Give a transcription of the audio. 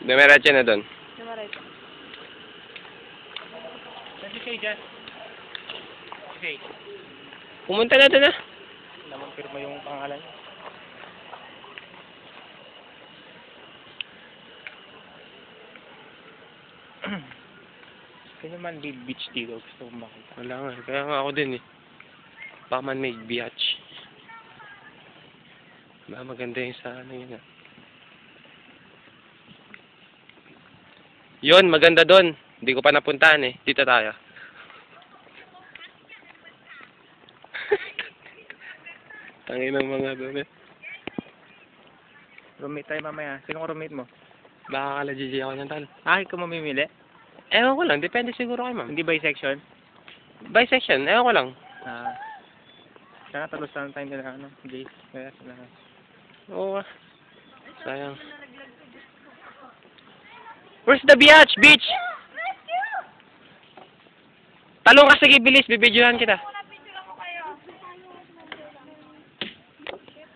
Dumiretso na doon. Dumiretso. Kasi kayo dyan. Okay. Pumunta na doon ah. Naman firma yung pangalan. Kaya naman di beach dito. Gusto kong makita. Wala nga. Kaya nga ako din eh. Baka man may beach. Ba, maganda yung sa ano yun ah. Yun, maganda doon. Hindi ko pa napuntahan eh. Dito tayo. Tangin ng mga doon eh. Roommate tayo mamaya. Sinong roommate mo? Baka kala GG ako ng tal. Ah, ikaw mamimili? Ewan ko lang. Depende siguro kay ma'am. Hindi bisection? Bisection. Ewan ko lang. Ah. Kaya talusan tayo nila ano, Jace. Kaya sila. Oo ah. Sayang. Where's the beach? Beach! Talong ka, sige, bilis. Bibidyohan kita.